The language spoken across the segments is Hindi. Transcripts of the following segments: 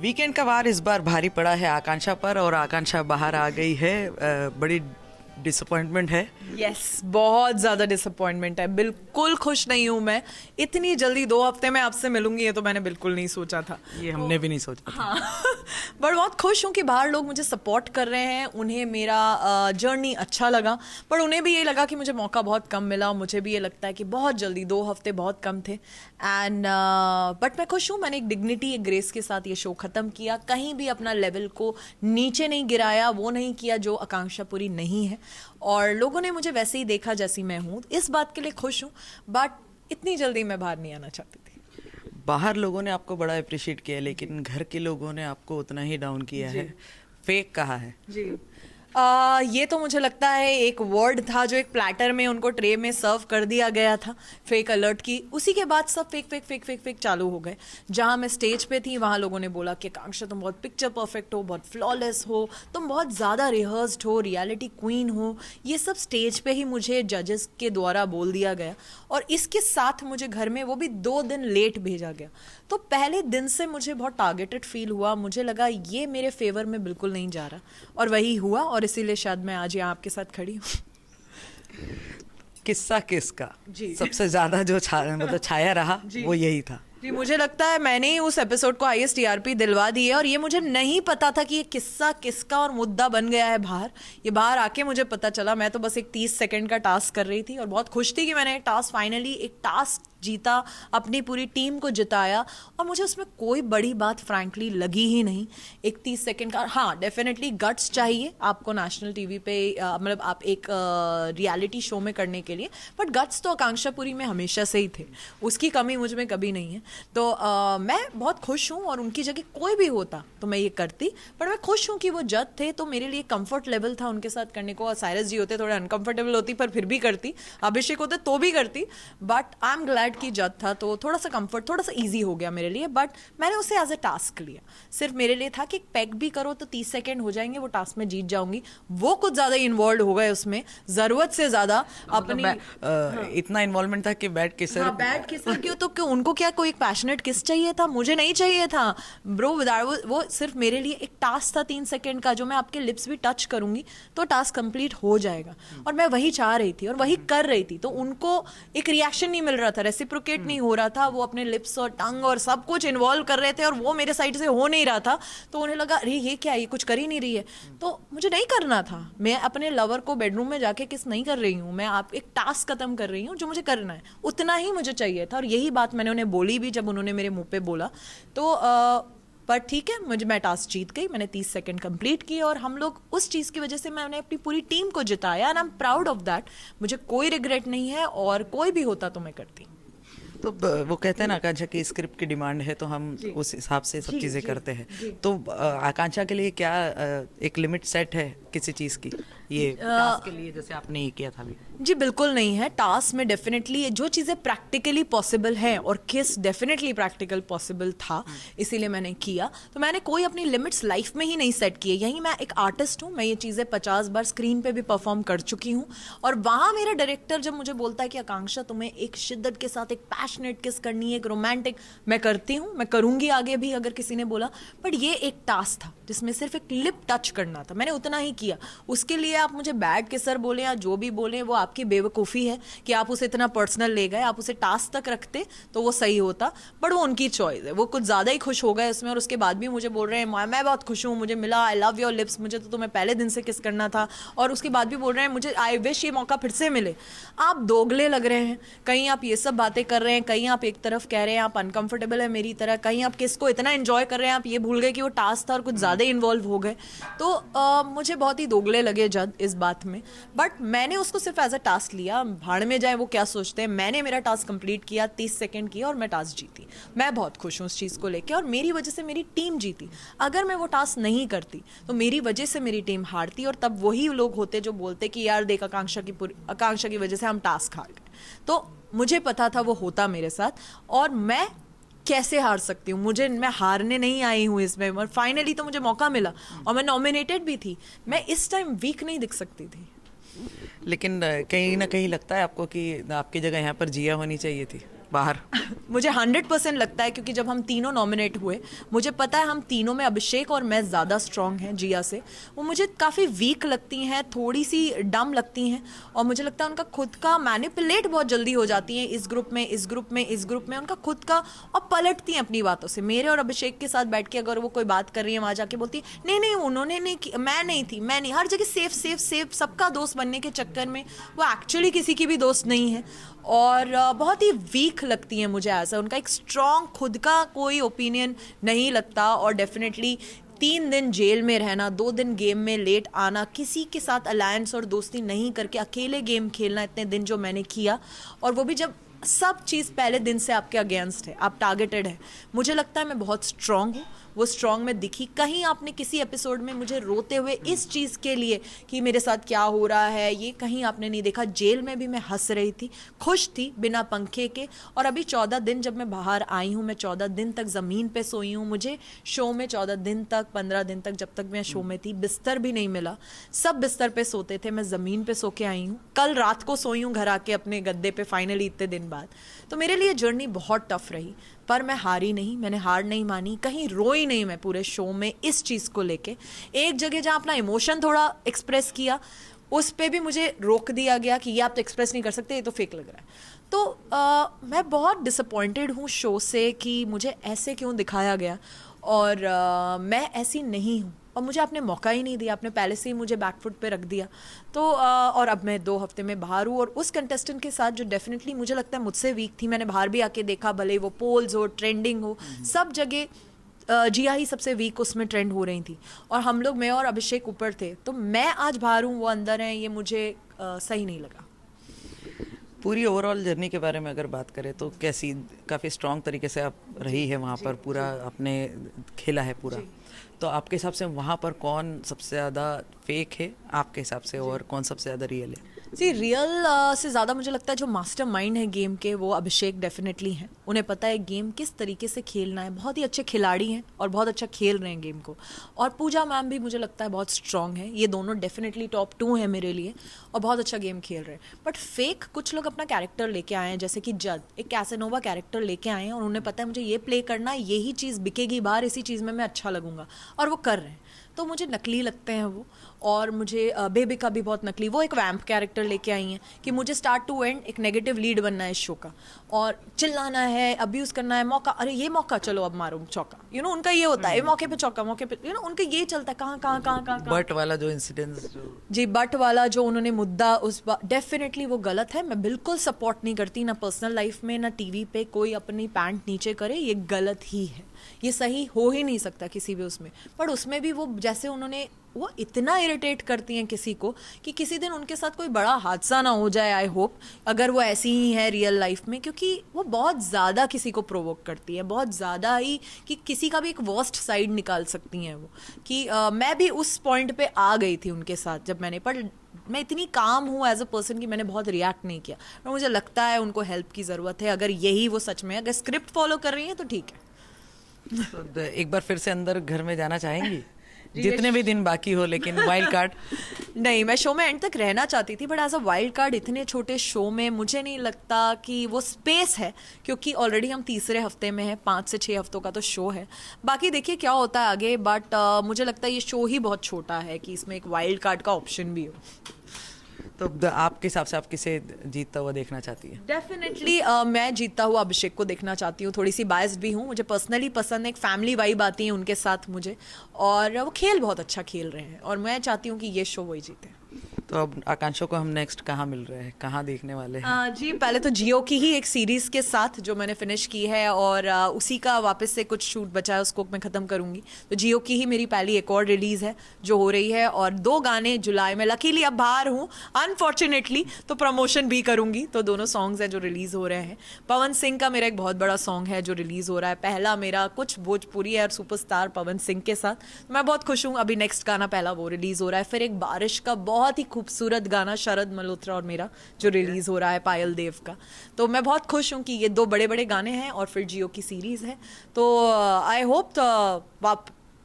वीकेंड का वार इस बार भारी पड़ा है आकांक्षा पर और आकांक्षा बाहर आ गई है। बड़ी डिसअपॉइंटमेंट है। यस बहुत ज़्यादा डिसअपॉइंटमेंट है। बिल्कुल खुश नहीं हूँ मैं। इतनी जल्दी 2 हफ्ते में आपसे मिलूंगी ये तो मैंने बिल्कुल नहीं सोचा था। ये हमने भी नहीं सोचा था। हाँ बट बहुत खुश हूँ कि बाहर लोग मुझे सपोर्ट कर रहे हैं। उन्हें मेरा जर्नी अच्छा लगा, पर उन्हें भी ये लगा कि मुझे मौका बहुत कम मिला। मुझे भी ये लगता है कि बहुत जल्दी 2 हफ्ते बहुत कम थे। एंड बट मैं खुश हूँ। मैंने एक डिग्निटी, एक ग्रेस के साथ ये शो ख़त्म किया। कहीं भी अपना लेवल को नीचे नहीं गिराया, वो नहीं किया जो आकांक्षा पूरी नहीं है। और लोगों ने मुझे वैसे ही देखा जैसी मैं हूँ। इस बात के लिए खुश हूँ, बट इतनी जल्दी मैं बाहर नहीं आना चाहती थी। बाहर लोगों ने आपको बड़ा अप्रिशिएट किया, लेकिन घर के लोगों ने आपको उतना ही डाउन किया है। फेक कहा है जी। ये तो मुझे लगता है एक वर्ड था जो एक प्लेटर में उनको ट्रे में सर्व कर दिया गया था, फेक अलर्ट की। उसी के बाद सब fake fake fake fake fake चालू हो गए। जहाँ मैं स्टेज पे थी वहाँ लोगों ने बोला कि आकांक्षा तुम बहुत पिक्चर परफेक्ट हो, बहुत फ्लॉलेस हो, तुम बहुत ज़्यादा रिहर्स्ड हो, रियलिटी क्वीन हो। ये सब स्टेज पे ही मुझे जजेस के द्वारा बोल दिया गया और इसके साथ मुझे घर में वो भी 2 दिन लेट भेजा गया। तो पहले दिन से मुझे बहुत टारगेटेड फील हुआ। मुझे लगा ये मेरे फेवर में बिल्कुल नहीं जा रहा और वही हुआ और इसीलिए शायद मैं आज यहाँ आपके साथ खड़ी हूँ। किस्सा किसका जी। सबसे ज्यादा जो मतलब छाया रहा वो यही था। जी, मुझे लगता है मैंने ही उस एपिसोड को हाईएस्ट टीआरपी दिलवा दी है और ये मुझे नहीं पता था कि ये किस्सा किसका और मुद्दा बन गया है बाहर। ये बाहर आके मुझे पता चला। मैं तो बस एक 30 सेकंड का टास्क कर रही थी और बहुत खुश थी कि मैंने टास्क फाइनली एक टास्क जीता, अपनी पूरी टीम को जिताया और मुझे उसमें कोई बड़ी बात फ्रैंकली लगी ही नहीं। एक 30 सेकंड का, हाँ डेफिनेटली गट्स चाहिए आपको नेशनल टीवी पे, मतलब आप एक रियलिटी शो में करने के लिए, बट गट्स तो आकांक्षा पुरी में हमेशा से ही थे, उसकी कमी मुझ में कभी नहीं है। तो मैं बहुत खुश हूँ और उनकी जगह कोई भी होता तो मैं ये करती, पर मैं खुश हूँ कि वो जज थे तो मेरे लिए कंफर्ट लेवल था उनके साथ करने को। साइरस जी होते थोड़े अनकंफर्टेबल होती पर फिर भी करती, अभिषेक होते तो भी करती, बट आई एम ग्लैड कि जज था तो थोड़ा सा कंफर्ट, थोड़ा सा ईजी हो गया मेरे लिए। बट मैंने उसे एज ए टास्क लिया। सिर्फ मेरे लिए था कि पैक भी करो तो 30 सेकेंड हो जाएंगे, वो टास्क में जीत जाऊंगी। वो कुछ ज्यादा इन्वॉल्व हो गए उसमें, जरूरत से ज्यादा अपनी इतना इन्वॉल्वमेंट था कि बैट किसर बैट किसर क्यों, तो क्यों उनको क्या कोई पैशनेट किस चाहिए था? मुझे नहीं चाहिए था ब्रो। वो सिर्फ मेरे लिए एक टास्क था 3 सेकंड का, जो मैं आपके लिप्स भी टच करूंगी तो टास्क कंप्लीट हो जाएगा और मैं वही चाह रही थी और वही कर रही थी। तो उनको एक रिएक्शन नहीं मिल रहा था, रेसिप्रोकेट नहीं हो रहा था। वो अपने लिप्स और टंग और सब कुछ इन्वॉल्व कर रहे थे और वो मेरे साइड से हो नहीं रहा था। तो उन्हें लगा अरे ये क्या, ये कुछ कर ही नहीं रही है। तो मुझे नहीं करना था। मैं अपने लवर को बेडरूम में जाके किस नहीं कर रही हूँ, मैं आप एक टास्क खत्म कर रही हूँ जो मुझे करना है, उतना ही मुझे चाहिए था। और यही बात मैंने उन्हें बोली भी जब उन्होंने मेरे मुंह पे बोला। तो पर ठीक है, मैं टास्क जीत गई। मैंने 30 सेकंड कंप्लीट किए और हम लोग उस चीज़ की वजह से मैंने अपनी पूरी टीम को जिताया and I am proud of that. मुझे कोई रिग्रेट नहीं है और कोई भी होता तो मैं करती। तो वो कहते हैं ना आकांक्षा की स्क्रिप्ट की डिमांड है तो हम उस हिसाब से सब चीज़ें करते हैं। तो आकांक्षा के लिए क्या एक लिमिट सेट है किसी चीज़ की ये टास्क के लिए, जैसे आपने ये किया था अभी? जी बिल्कुल नहीं है। टास्क में डेफिनेटली जो चीज़ें प्रैक्टिकली पॉसिबल हैं और किस डेफिनेटली प्रैक्टिकल पॉसिबल था, इसीलिए मैंने किया। तो मैंने कोई अपनी लिमिट्स लाइफ में ही नहीं सेट किए। यही मैं एक आर्टिस्ट हूँ, मैं ये चीज़ें 50 बार स्क्रीन पे भी परफॉर्म कर चुकी हूँ। और वहाँ मेरा डायरेक्टर जब मुझे बोलता है कि आकांक्षा तुम्हें एक शिद्दत के साथ एक पैशनेट किस करनी है, एक रोमांटिक, मैं करती हूँ, मैं करूँगी आगे भी अगर किसी ने बोला। बट ये एक टास्क था जिसमें सिर्फ एक लिप टच करना था, मैंने उतना ही किया। उसके लिए आप मुझे बैड किसर बोले या जो भी बोले, वो आपकी बेवकूफ़ी है कि आप उसे इतना पर्सनल ले गए। आप उसे टास्क तक रखते तो वो सही होता, बट वो उनकी चॉइस है। वो कुछ ज़्यादा ही खुश हो गए उसमें और उसके बाद भी मुझे बोल रहे हैं मैं बहुत खुश हूँ, मुझे मिला, आई लव योर लिप्स, मुझे तो तुम्हें पहले दिन से किस करना था। और उसके बाद भी बोल रहे हैं मुझे आई विश ये मौका फिर से मिले। आप दोगले लग रहे हैं। कहीं आप ये सब बातें कर रहे हैं, कहीं आप एक तरफ कह रहे हैं आप अनकंफर्टेबल है मेरी तरह, कहीं आप किसको इतना एंजॉय कर रहे हैं, आप ये भूल गए कि वो टास्क था और कुछ ज़्यादा इन्वॉल्व हो गए। तो मुझे बहुत ही दोगले लगे जज इस बात में। बट मैंने उसको सिर्फ एज अ टास्क लिया। भाड़ में जाए वो क्या सोचते हैं, मैंने मेरा टास्क कंप्लीट किया, 30 सेकंड किया और मैं टास्क जीती। मैं बहुत खुश हूँ उस चीज़ को लेकर और मेरी वजह से मेरी टीम जीती। अगर मैं वो टास्क नहीं करती तो मेरी वजह से मेरी टीम हारती और तब वही लोग होते जो बोलते कि यार देख आकांक्षा की वजह से हम टास्क हार गए। तो मुझे पता था वो होता मेरे साथ और मैं कैसे हार सकती हूँ। मैं हारने नहीं आई हूँ इसमें और फाइनली तो मुझे मौका मिला और मैं नॉमिनेटेड भी थी। मैं इस टाइम वीक नहीं दिख सकती थी। लेकिन कहीं ना कहीं लगता है आपको कि आपकी जगह यहाँ पर जिया होनी चाहिए थी? बाहर? मुझे 100% लगता है, क्योंकि जब हम तीनों नॉमिनेट हुए, मुझे पता है हम तीनों में अभिषेक और मैं ज़्यादा स्ट्रांग हैं जिया से। वो मुझे काफ़ी वीक लगती हैं, थोड़ी सी डम लगती हैं, और मुझे लगता है उनका खुद का मैनिपुलेट बहुत जल्दी हो जाती हैं, इस ग्रुप में इस ग्रुप में इस ग्रुप में, उनका खुद का, और पलटती हैं अपनी बातों से। मेरे और अभिषेक के साथ बैठ के अगर वो कोई बात कर रही है, वहाँ जाके बोलती है नहीं नहीं उन्होंने नहीं की, मैं नहीं थी, मैं नहीं, हर जगह सेफ सेफ सेफ, सबका दोस्त बनने के चक्कर में वो एक्चुअली किसी की भी दोस्त नहीं है, और बहुत ही वीक लगती हैं मुझे। ऐसा उनका एक स्ट्रॉन्ग खुद का कोई ओपिनियन नहीं लगता। और डेफिनेटली 3 दिन जेल में रहना, 2 दिन गेम में लेट आना, किसी के साथ अलायंस और दोस्ती नहीं करके अकेले गेम खेलना, इतने दिन जो मैंने किया, और वो भी जब सब चीज़ पहले दिन से आपके अगेंस्ट है, आप टारगेटेड है। मुझे लगता है मैं बहुत स्ट्रांग हूँ, वो स्ट्रांग में दिखी। कहीं आपने किसी एपिसोड में मुझे रोते हुए इस चीज़ के लिए कि मेरे साथ क्या हो रहा है, ये कहीं आपने नहीं देखा। जेल में भी मैं हंस रही थी, खुश थी, बिना पंखे के। और अभी 14 दिन जब मैं बाहर आई हूँ, मैं 14 दिन तक ज़मीन पे सोई हूँ। मुझे शो में 14 दिन तक, 15 दिन तक, जब तक मैं शो में थी, बिस्तर भी नहीं मिला। सब बिस्तर पे सोते थे, मैं ज़मीन पे सो के आई हूँ। कल रात को सोई हूँ घर आके अपने गद्दे पे, फाइनली इतने दिन बाद। तो मेरे लिए जर्नी बहुत टफ रही, पर मैं हारी नहीं, मैंने हार नहीं मानी, कहीं रोई नहीं मैं पूरे शो में इस चीज़ को लेके। एक जगह जहाँ अपना इमोशन थोड़ा एक्सप्रेस किया, उस पे भी मुझे रोक दिया गया कि ये आप तो एक्सप्रेस नहीं कर सकते, ये तो फेक लग रहा है। तो मैं बहुत डिसअपॉइंटेड हूँ शो से कि मुझे ऐसे क्यों दिखाया गया, और मैं ऐसी नहीं हूँ, और मुझे आपने मौका ही नहीं दिया, आपने पहले से ही मुझे बैकफुट पे रख दिया। तो और अब मैं 2 हफ्ते में बाहर हूँ, और उस कंटेस्टेंट के साथ जो डेफिनेटली मुझे लगता है मुझसे वीक थी, मैंने बाहर भी आके देखा, भले वो पोल्स हो, ट्रेंडिंग हो, सब जगह जिया ही सबसे वीक उसमें ट्रेंड हो रही थी, और हम लोग, मैं और अभिषेक ऊपर थे। तो मैं आज बाहर हूँ, वो अंदर हैं, ये मुझे सही नहीं लगा। पूरी ओवरऑल जर्नी के बारे में अगर बात करें तो कैसी, काफ़ी स्ट्रॉन्ग तरीके से आप रही है वहाँ पर, पूरा आपने खेला है पूरा। तो आपके हिसाब से वहाँ पर कौन सबसे ज़्यादा फेक है आपके हिसाब से, और कौन सबसे ज़्यादा रियल है? जी, रियल से ज़्यादा मुझे लगता है जो मास्टर माइंड है गेम के, वो अभिषेक डेफिनेटली हैं। उन्हें पता है गेम किस तरीके से खेलना है, बहुत ही अच्छे खिलाड़ी हैं और बहुत अच्छा खेल रहे हैं गेम को। और पूजा मैम भी मुझे लगता है बहुत स्ट्रांग है। ये दोनों डेफिनेटली टॉप 2 हैं मेरे लिए, और बहुत अच्छा गेम खेल रहे हैं। बट फेक कुछ लोग अपना कैरेक्टर लेके आए हैं, जैसे कि जद एक कैसेनोवा कैरेक्टर लेके आए हैं, और उन्हें पता है मुझे ये प्ले करना है, यही चीज़ बिकेगी बाहर, इसी चीज़ में मैं अच्छा लगूंगा, और वो कर रहे हैं। तो मुझे नकली लगते हैं वो। और मुझे बेबी का भी बहुत नकली, वो एक वैम्प कैरेक्टर लेके आई हैं कि मुझे स्टार्ट टू एंड एक नेगेटिव लीड बनना है इस शो का, और चिल्लाना है, अब्यूज़ करना है, मौका, अरे ये मौका, चलो अब मारो चौका, उनका ये होता है, मौके पे चौका, मौके पे, उनका ये चलता है। कहाँ बट वाला जो इंसिडेंट, जी, बट वाला जो उन्होंने मुद्दा उस बार, डेफिनेटली वो गलत है। मैं बिल्कुल सपोर्ट नहीं करती, ना पर्सनल लाइफ में ना टीवी पे कोई अपनी पैंट नीचे करे, ये गलत ही है, ये सही हो ही नहीं सकता किसी भी उसमें। पर उसमें भी वो जैसे उन्होंने, वो इतना इरिटेट करती हैं किसी को कि किसी दिन उनके साथ कोई बड़ा हादसा ना हो जाए। आई होप अगर वो ऐसी ही है रियल लाइफ में, क्योंकि वो बहुत ज़्यादा किसी को प्रोवोक करती है, बहुत ज़्यादा ही, कि किसी का भी एक वर्स्ट साइड निकाल सकती हैं वो। कि मैं भी उस पॉइंट पे आ गई थी उनके साथ जब मैंने, पर मैं इतनी काम हूँ एज अ पर्सन कि मैंने बहुत रिएक्ट नहीं किया। और मुझे लगता है उनको हेल्प की ज़रूरत है, अगर यही वो सच में अगर स्क्रिप्ट फॉलो कर रही हैं तो ठीक है। तो एक बार फिर से अंदर घर में जाना चाहेंगी जितने भी दिन बाकी हो, लेकिन वाइल्ड कार्ड नहीं, मैं शो में एंड तक रहना चाहती थी, but as a wild card इतने छोटे शो में मुझे नहीं लगता कि वो स्पेस है, क्योंकि ऑलरेडी हम 3रे हफ्ते में हैं, 5 से 6 हफ्तों का तो शो है। बाकी देखिए क्या होता है आगे, बट मुझे लगता है ये शो ही बहुत छोटा है कि इसमें एक वाइल्ड कार्ड का ऑप्शन भी हो। तो आपके हिसाब से आप किसे जीतता हुआ देखना चाहती है? डेफिनेटली मैं जीतता हुआ अभिषेक को देखना चाहती हूँ। थोड़ी सी बायस्ड भी हूँ, मुझे पर्सनली पसंद है, एक फैमिली वाइब आती है उनके साथ मुझे, और वो खेल बहुत अच्छा खेल रहे हैं, और मैं चाहती हूँ कि ये शो वही जीते। तो अब आकांक्षा को हम नेक्स्ट कहाँ मिल रहे हैं, कहाँ देखने वाले हैं? जी, पहले तो जियो की ही एक सीरीज़ के साथ जो मैंने फिनिश की है, और उसी का वापस से कुछ शूट बचा है, उसको मैं ख़त्म करूँगी। तो जियो की ही मेरी पहली एक और रिलीज़ है जो हो रही है, और 2 गाने जुलाई में। लकीली अब बाहर हूँ अनफॉर्चुनेटली, तो प्रमोशन भी करूँगी। तो दोनों सॉन्ग्स हैं जो रिलीज़ हो रहे हैं। पवन सिंह का मेरा एक बहुत बड़ा सॉन्ग है जो रिलीज़ हो रहा है, पहला मेरा कुछ भोजपुरी है और सुपरस्टार पवन सिंह के साथ। मैं बहुत खुश हूँ। अभी नेक्स्ट गाना पहला वो रिलीज़ हो रहा है। फिर एक बारिश का बहुत ही खूबसूरत गाना शरद मल्होत्रा और मेरा जो रिलीज हो रहा है पायल देव का। तो मैं बहुत खुश हूँ कि ये 2 बड़े बड़े गाने हैं, और फिर जियो की सीरीज है। तो आई होप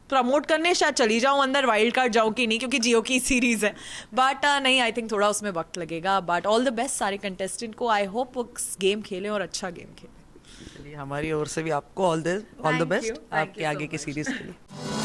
प्रमोट करने शायद चली जाऊँ अंदर, वाइल्ड कार्ड जाऊँ कि नहीं, क्योंकि जियो की सीरीज है। बट नहीं, आई थिंक थोड़ा उसमें वक्त लगेगा। बट ऑल द बेस्ट सारे कंटेस्टेंट को। आई होप वो गेम खेलें और अच्छा गेम खेलें। हमारी ओर से भी आपको all the Thank best you. Thank आपके you so आगे की much. सीरीज के लिए।